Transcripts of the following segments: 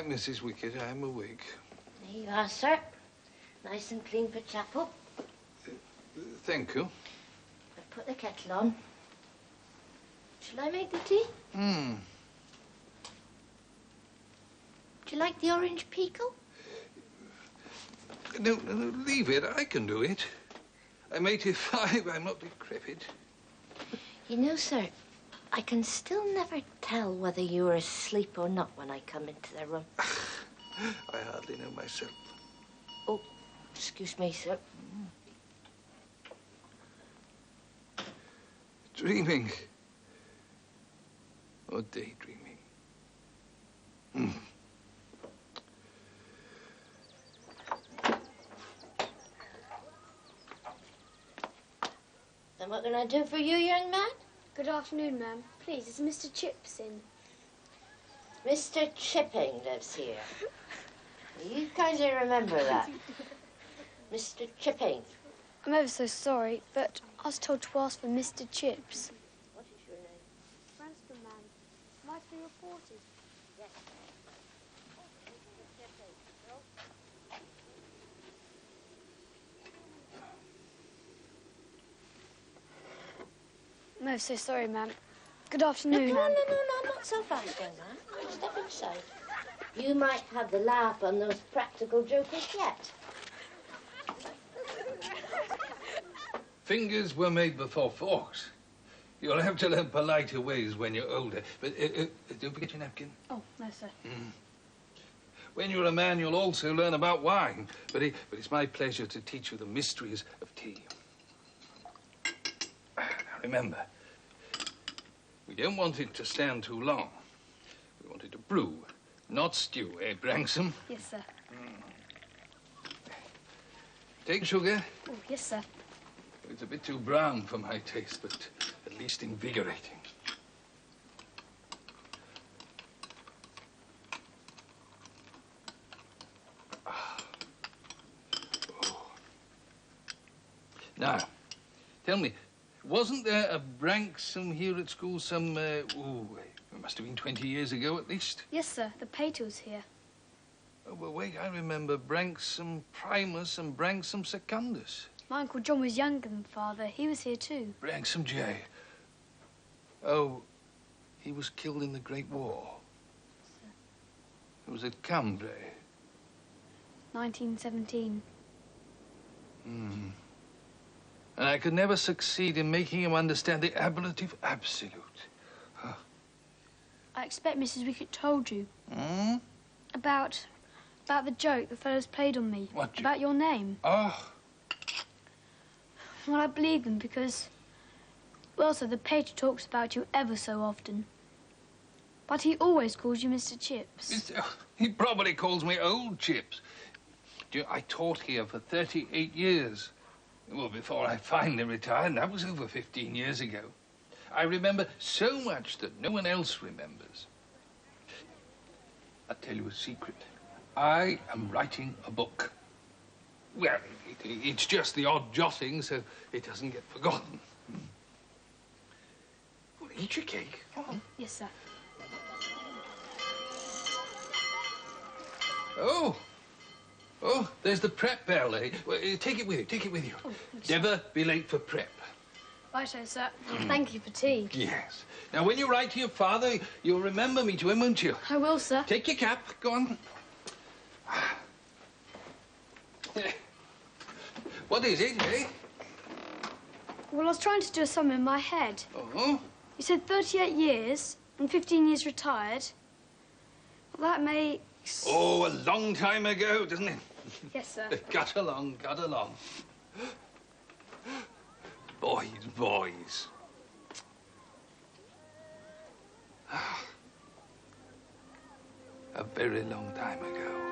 right, Mrs. Wickett. I'm awake. There you are, sir. Nice and clean for chapel. Thank you. I've put the kettle on. Shall I make the tea? Hmm. Do you like the orange pickle? No, leave it. I can do it. I'm 85. I'm not decrepit. You know, sir, I can still never tell whether you are asleep or not when I come into the room. I hardly know myself. Oh, excuse me, sir. Dreaming. Or daydreaming. Mm. And what can I do for you, young man? Good afternoon, ma'am. Please, is Mr. Chips in? Mr. Chipping lives here. You kindly remember that. Mr. Chipping. I'm ever so sorry, but I was told to ask for Mr. Chips. What is your name? Branscombe, ma'am. Might be reported. Yes. I'm ever so sorry, ma'am. Good afternoon, No, ma'am. not so fast, young man. Step inside. You might have the laugh on those practical jokers yet. Fingers were made before forks. You'll have to learn politer ways when you're older. But don't forget your napkin. Oh, no, sir. Mm. When you're a man, you'll also learn about wine. But it's my pleasure to teach you the mysteries of tea. Now, remember, we don't want it to stand too long. We want it to brew, not stew, eh, Branksome? Yes, sir. Take sugar. Oh, yes, sir. It's a bit too brown for my taste, but at least invigorating. Oh. Now, tell me, wasn't there a Branksome here at school some, it must have been 20 years ago at least? Yes, sir. The pater was here. Oh, well, wait, I remember Branksome Primus and Branksome Secundus. My Uncle John was younger than Father. He was here too. Branksome J. Oh, he was killed in the Great War. Sir. It was at Cambrai. 1917. Hmm. And I could never succeed in making him understand the ablative absolute. Huh. I expect Mrs. Wickett told you. Hmm? About the joke the fellows played on me. What joke? About your name. Oh. Well, I believe them because, well, sir, the pater talks about you ever so often. But he always calls you Mr. Chips. He probably calls me Old Chips. I taught here for 38 years. Well, before I finally retired, and that was over 15 years ago. I remember so much that no one else remembers. I'll tell you a secret. I am writing a book. Well, it's just the odd jotting, so it doesn't get forgotten. Well, eat your cake. Come on. Yes, sir. Oh, there's the prep bell, eh? Well, take it with you, take it with you. Oh, Never be late for prep. Righto, sir. Thank you for tea. Yes. Now, when you write to your father, you'll remember me to him, won't you? I will, sir. Take your cap. Go on. What is it, eh? Well, I was trying to do a sum in my head. Oh? You said 38 years and 15 years retired. Well, that makes... Oh, a long time ago, doesn't it? Yes, sir. Got along, got along. Boys, boys. A very long time ago.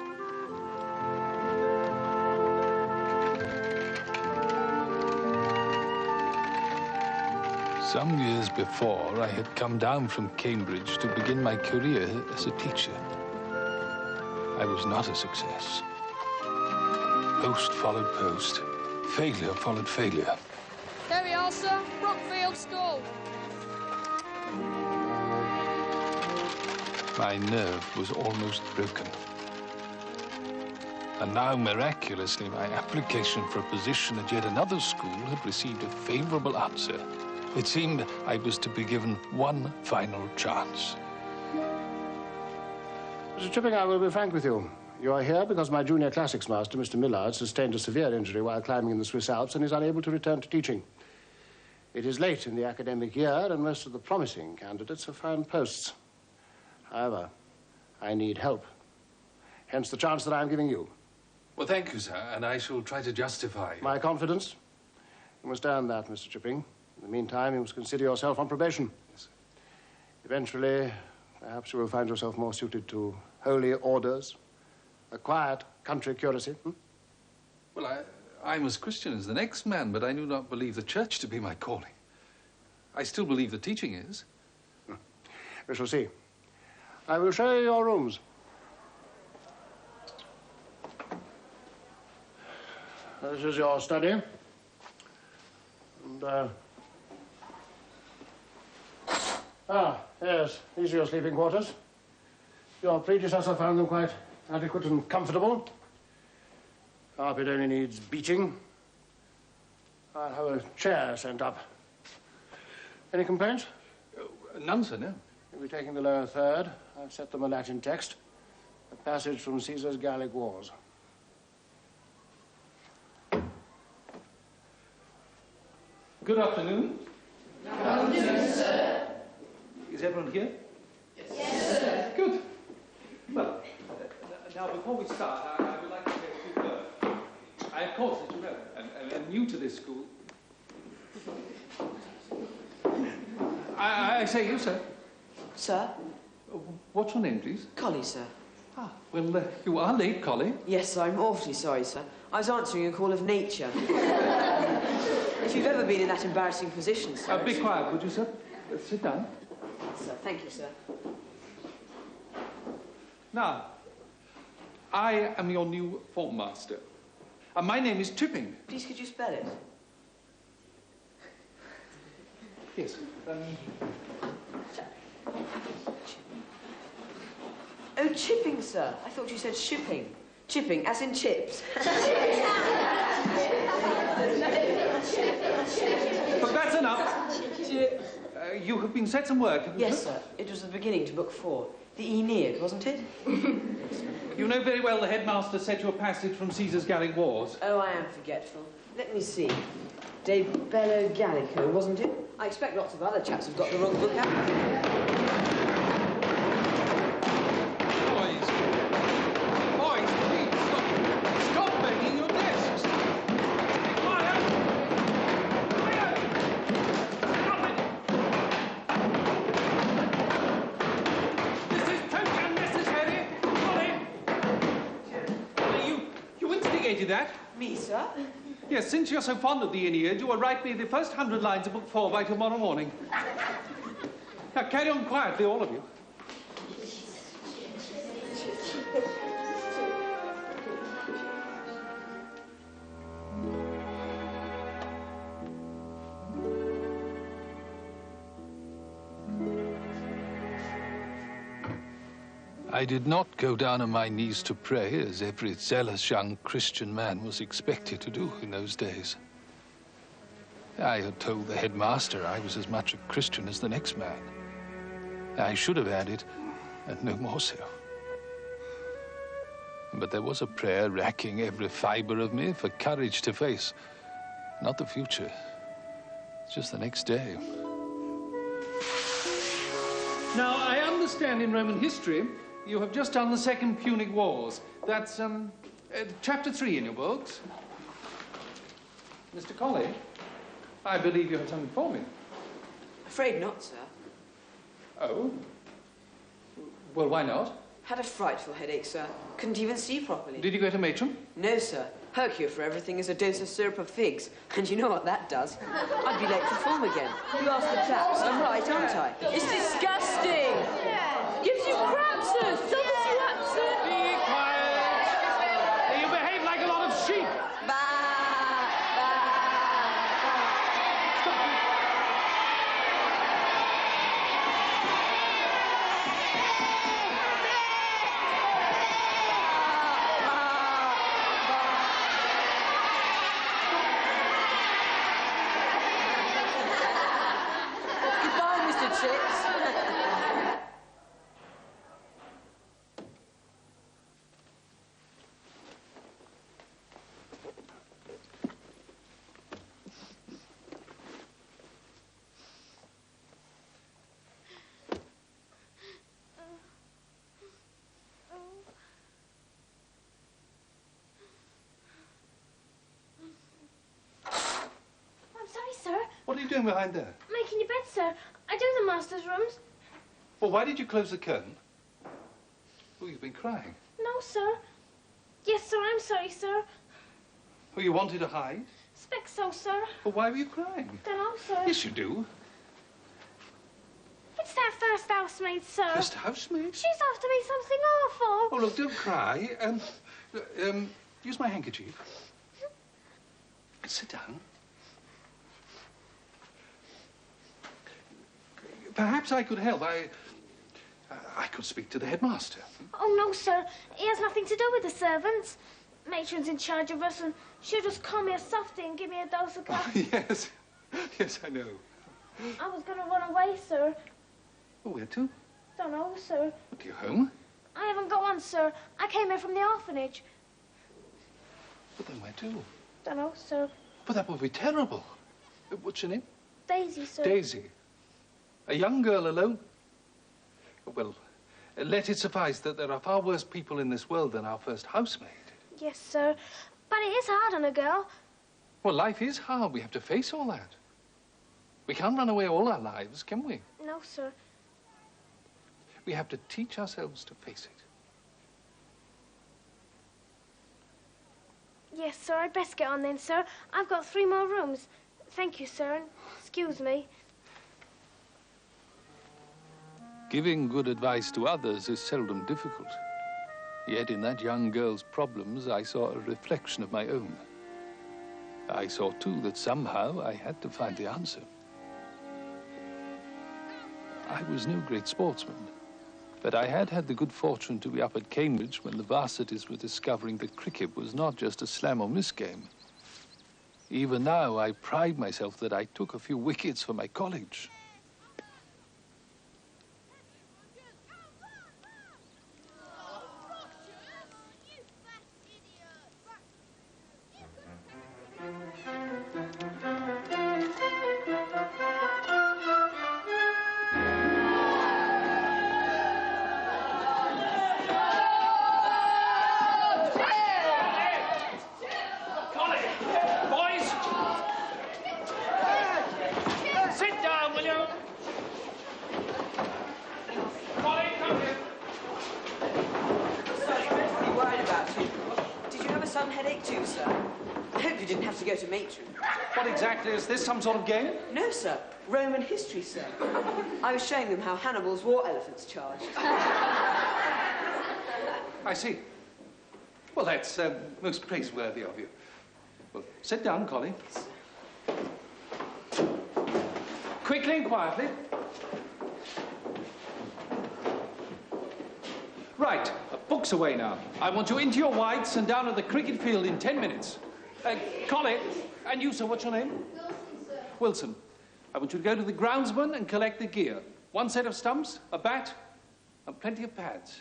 Some years before, I had come down from Cambridge to begin my career as a teacher. I was not a success. Post followed post. Failure followed failure. There we are, sir. Brookfield School. My nerve was almost broken. And now, miraculously, my application for a position at yet another school had received a favorable answer. It seemed I was to be given one final chance. Mr. Chipping, I will be frank with you. You are here because my junior classics master, Mr. Millard, sustained a severe injury while climbing in the Swiss Alps and is unable to return to teaching. It is late in the academic year, and most of the promising candidates have found posts. However, I need help. Hence the chance that I am giving you. Well, thank you, sir, and I shall try to justify... My confidence? You must earn that, Mr. Chipping. In the meantime, you must consider yourself on probation. Yes, sir. Eventually, perhaps you will find yourself more suited to holy orders, a quiet country curacy. Well, I'm as Christian as the next man, but I do not believe the church to be my calling. I still believe the teaching is. We shall see. I will show you your rooms. This is your study. And, yes, these are your sleeping quarters. Your predecessor found them quite adequate and comfortable. Carpet only needs beating. I'll have a chair sent up. Any complaints? None, sir, no. You'll be taking the lower third. I've set them a Latin text. A passage from Caesar's Gallic Wars. Good afternoon. Good afternoon, sir. Is everyone here? Yes, sir. Good. Well, now before we start, I would like to say a few words. I, of course, as you know, am new to this school. I say you, sir. Sir? What's your name, please? Collie, sir. Ah, well, you are late, Collie. Yes, I'm awfully sorry, sir. I was answering a call of nature. If you've ever been in that embarrassing position, sir... Be quiet, would you, sir? Sit down. Sir, thank you, sir. Now, I am your new form master. And my name is Chipping. Please, could you spell it? Yes. Oh, chipping, sir. I thought you said shipping. Chipping, as in chips. But that's enough. You have been set some work, haven't you? Yes, sir. It was the beginning to book 4. The Aeneid, wasn't it? You know very well the headmaster set you a passage from Caesar's Gallic Wars. Oh, I am forgetful. Let me see. De Bello Gallico, wasn't it? I expect lots of other chaps have got the wrong book out. Boys, please, stop banging your desks. Quiet! Quiet! Stop it! This is totally unnecessary. Colin! You instigated that? Me, sir? Yes, since you're so fond of the Aeneid, you will write me the first 100 lines of book 4 by tomorrow morning. Now, carry on quietly, all of you. I did not go down on my knees to pray, as every zealous young Christian man was expected to do in those days. I had told the headmaster I was as much a Christian as the next man. I should have added, and no more so. But there was a prayer racking every fibre of me for courage to face, not the future, just the next day. Now, I understand in Roman history you have just done the Second Punic Wars. That's, chapter 3 in your books. Mr. Colley, I believe you have something for me. Afraid not, sir. Oh? Well, why not? Had a frightful headache, sir. Couldn't even see properly. Did you go to matron? No, sir. Her cure for everything is a dose of syrup of figs. And you know what that does? I'd be late for form again. You ask the chaps. I'm right, aren't I? It's disgusting! Gives you cramps, sir! Doubles you up, sir! Be quiet! You behave like a lot of sheep! Bah! Bah! doing behind there? Making your bed, sir. I do the master's rooms. Well, why did you close the curtain? Oh, you've been crying. No, sir. Yes, sir, I'm sorry, sir. Oh, you wanted to hide? Expect so, sir. Well, why were you crying? Dunno, sir. Yes, you do. It's that first housemaid, sir. First housemaid? She's after me something awful. Oh, look, don't cry. Use my handkerchief. Sit down. Perhaps I could help. I could speak to the headmaster. Oh, no, sir. He has nothing to do with the servants. Matron's in charge of us, and she'll just call me a softie and give me a dose of coffee. Yes. Yes, I know. I was going to run away, sir. Oh, where to? Don't know, sir. To your home? I haven't got one, sir. I came here from the orphanage. But then where to? Don't know, sir. But that would be terrible. What's your name? Daisy, sir. Daisy. A young girl alone? Well, let it suffice that there are far worse people in this world than our first housemaid. Yes, sir. But it is hard on a girl. Well, life is hard. We have to face all that. We can't run away all our lives, can we? No, sir. We have to teach ourselves to face it. Yes, sir. I'd best get on then, sir. I've got 3 more rooms. Thank you, sir. And excuse me. Giving good advice to others is seldom difficult. Yet in that young girl's problems, I saw a reflection of my own. I saw, too, that somehow I had to find the answer. I was no great sportsman, but I had had the good fortune to be up at Cambridge when the varsities were discovering that cricket was not just a slam or miss game. Even now, I pride myself that I took a few wickets for my college. What exactly is this, some sort of game? No, sir. Roman history, sir. I was showing them how Hannibal's war elephants charged. I see. Well, that's most praiseworthy of you. Well, sit down, Collie. Quickly and quietly. Right, books away now. I want you into your whites and down at the cricket field in 10 minutes. Collie, and you, sir, what's your name? Wilson, sir. Wilson. I want you to go to the groundsman and collect the gear. 1 set of stumps, a bat, and plenty of pads.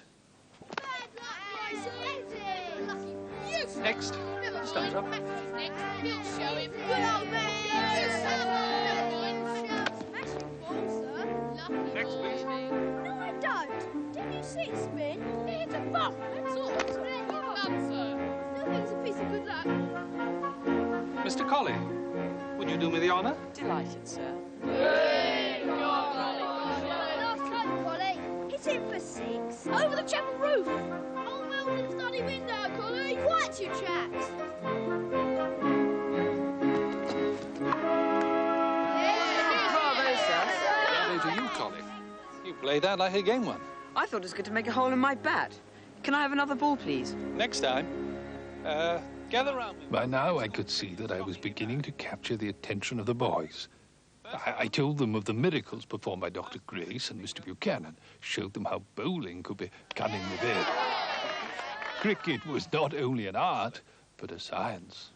Bad luck, boys. Lucky. Yes. Next. Stumps up. Next. He'll show him. Good old man. Smashing ball, sir. Lucky. Next, please. No, I don't. Didn't you see it spin? It hit a bump. That's all. It's really none, sir. Still think it's a piece of good luck. Mr. Collie, would you do me the honour? Delighted, sir. Hey, last time, Collie. Hit it for 6. Over the chapel roof. Old Milton's study window, Collie. Quiet, you chaps. Bravo, sir. Bravo to you, Collie. You played that like a game one. I thought it was good to make a hole in my bat. Can I have another ball, please? Next time, gather round me. By now, I could see that I was beginning to capture the attention of the boys. I told them of the miracles performed by Dr. Grace and Mr. Buchanan, showed them how bowling could be cunningly revered. Cricket was not only an art, but a science.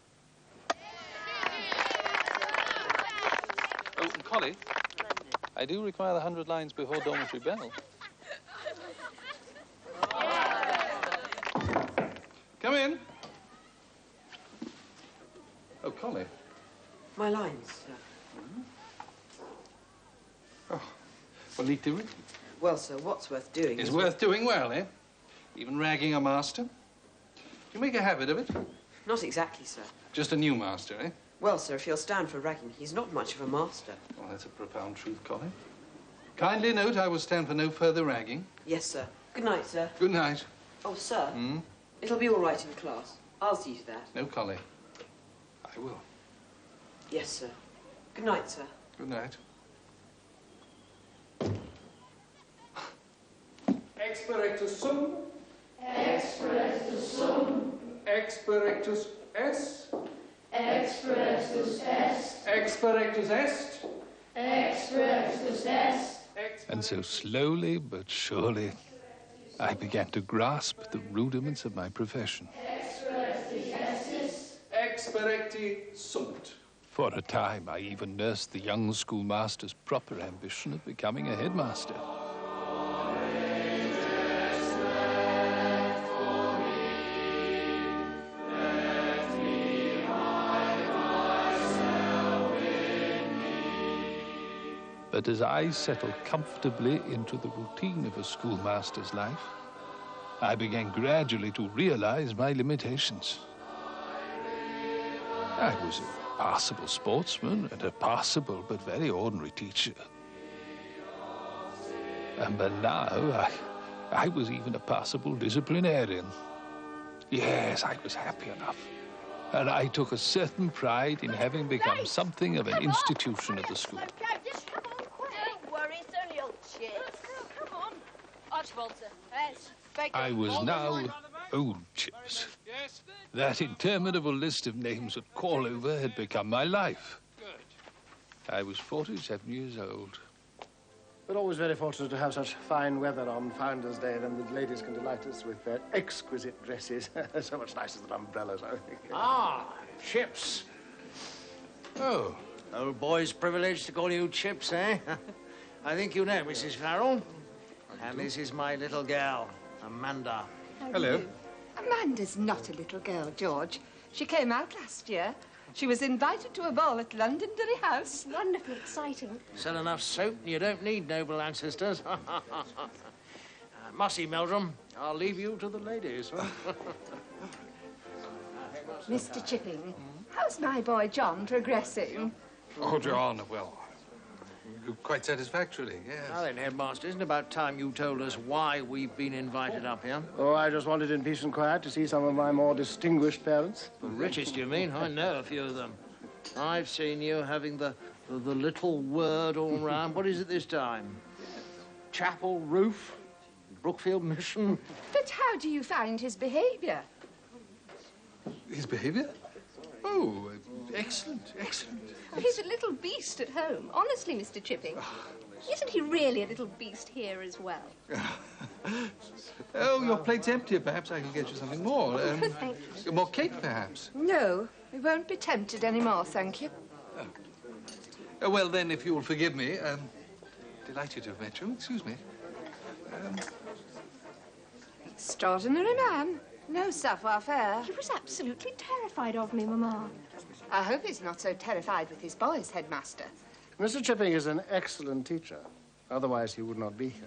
Oh, and Collie, I do require the 100 lines before dormitory bell. Come in. Oh, Collie. My lines, sir. Oh, well, neat doing. Well, sir, what's worth doing It's is... worth doing well, eh? Even ragging a master. You make a habit of it? Not exactly, sir. Just a new master, eh? Well, sir, if he'll stand for ragging, he's not much of a master. Well, that's a profound truth, Colin. Kindly note I will stand for no further ragging. Yes, sir. Good night, sir. Good night. Oh, sir. It'll be all right in class. I'll see to that. No, Colin. I will. Yes, sir. Good night, sir. Good night. Expectus sum. Expectus sum. Expectus est. Expectus est. Expectus est. Expectus est. And so slowly but surely, I began to grasp the rudiments of my profession. Experecti sunt. For a time, I even nursed the young schoolmaster's proper ambition of becoming a headmaster. But as I settled comfortably into the routine of a schoolmaster's life, I began gradually to realize my limitations. I was a passable sportsman and a passable but very ordinary teacher. But now I was even a passable disciplinarian. Yes, I was happy enough. And I took a certain pride in having become something of an institution of the school. Don't worry, it's only old Chips. Come on. Archibald, sir. Yes. I was now old Chips. That interminable list of names at call over had become my life. I was 47 years old. We're always very fortunate to have such fine weather on Founder's Day, then the ladies can delight us with their exquisite dresses. So much nicer than umbrellas, I think. Ah, Chips. Oh. Old boy's privilege to call you Chips, eh? I think you know Mrs. Farrell. And this is my little girl, Amanda. Hello. Amanda's not a little girl, George. She came out last year. She was invited to a ball at Londonderry House. Wonderfully exciting. Sell enough soap and you don't need noble ancestors. Mossy Meldrum, I'll leave you to the ladies. Mr. Chipping, how's my boy John progressing? Oh, John, well, quite satisfactorily, yes. Now then, Headmaster, isn't it about time you told us why we've been invited up here? Oh, I just wanted in peace and quiet to see some of my more distinguished parents. The richest, you mean? I know a few of them. I've seen you having the little word all round. What is it this time? Chapel roof? Brookfield mission? But how do you find his behaviour? His behaviour? Oh, excellent, excellent. Oh, he's a little beast at home. Honestly, Mr. Chipping. Isn't he really a little beast here as well? Oh, your plate's empty. Perhaps I can get you something more. Thank you. More cake, perhaps? No, we won't be tempted anymore, thank you. Oh, well, then, if you'll forgive me, delighted to have met you. Excuse me. Extraordinary man. No savoir-faire. He was absolutely terrified of me, Mamma. I hope he's not so terrified with his boys, Headmaster. Mr. Chipping is an excellent teacher. Otherwise, he would not be here.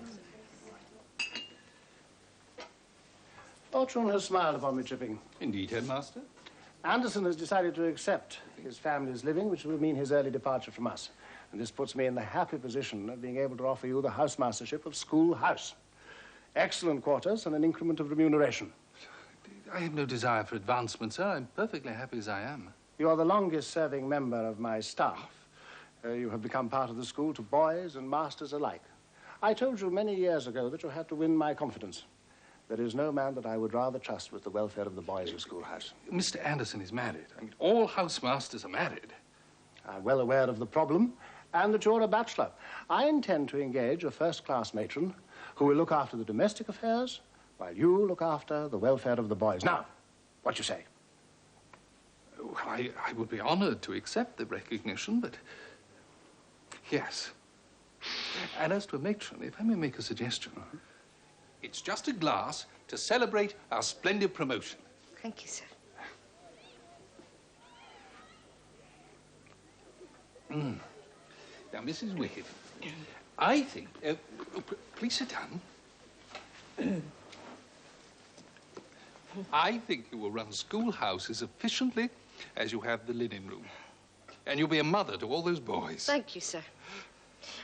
Fortune has smiled upon me, Chipping. Indeed, Headmaster. Anderson has decided to accept his family's living, which will mean his early departure from us. And this puts me in the happy position of being able to offer you the housemastership of School House. Excellent quarters and an increment of remuneration. I have no desire for advancement, sir. I'm perfectly happy as I am. You are the longest-serving member of my staff. You have become part of the school to boys and masters alike. I told you many years ago that you had to win my confidence. There is no man that I would rather trust with the welfare of the boys of School House. Mr. Anderson is married. I mean, all housemasters are married. I'm well aware of the problem and that you're a bachelor. I intend to engage a first-class matron who will look after the domestic affairs while you look after the welfare of the boys. Now, what you say? Oh, I would be honored to accept the recognition, but yes. And as to a matron, if I may make a suggestion, it's just a glass to celebrate our splendid promotion. Thank you, sir. Now, Mrs. Wicked, I think... please sit down. I think you will run School House as efficiently as you have the linen room. And you'll be a mother to all those boys. Thank you, sir.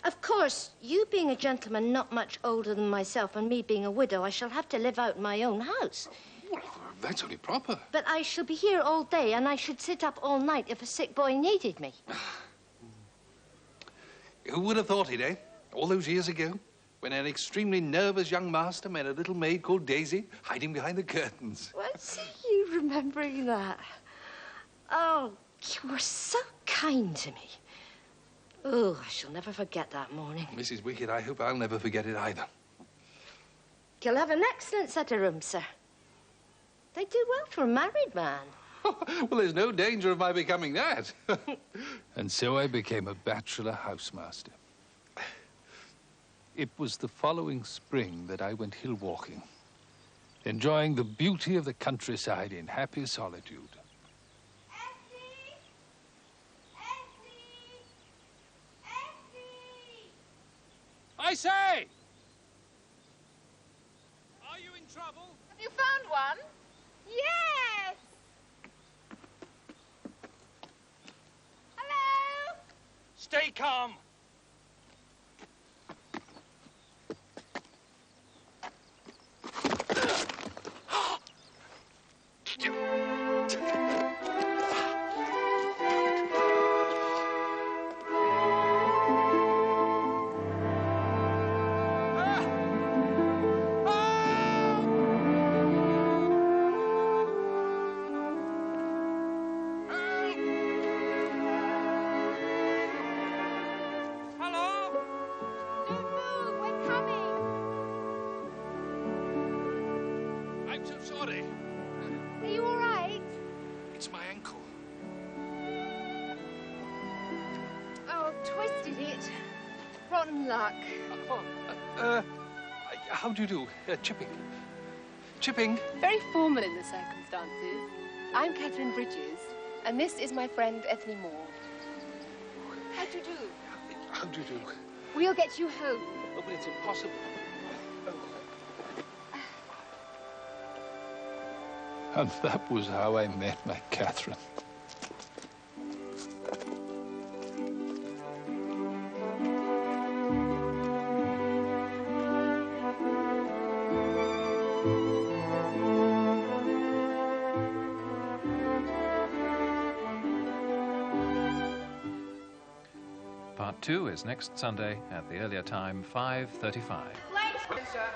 Of course, you being a gentleman not much older than myself and me being a widow, I shall have to live out in my own house. Well, that's only proper. But I shall be here all day, and I should sit up all night if a sick boy needed me. Who would have thought it, eh? All those years ago, when an extremely nervous young master met a little maid called Daisy hiding behind the curtains. What's you remembering that? Oh, you were so kind to me. Oh, I shall never forget that morning. Mrs. Wicked, I hope I'll never forget it either. You'll have an excellent set of rooms, sir. They do well for a married man. Well, there's no danger of my becoming that. And so I became a bachelor housemaster. It was the following spring that I went hill walking, enjoying the beauty of the countryside in happy solitude. I say! Are you in trouble? Have you found one? Yes! Hello? Stay calm. I'm so sorry. Are you all right? It's my ankle. Oh, twisted it. Rotten luck. How do you do? Chipping. Chipping. Very formal in the circumstances. I'm Katherine Bridges, and this is my friend Ethne Moore. How do you do? How do you do? We'll get you home. Oh, but it's impossible. And that was how I met my Katherine. Part 2 is next Sunday at the earlier time, 5:35. Wait, sir.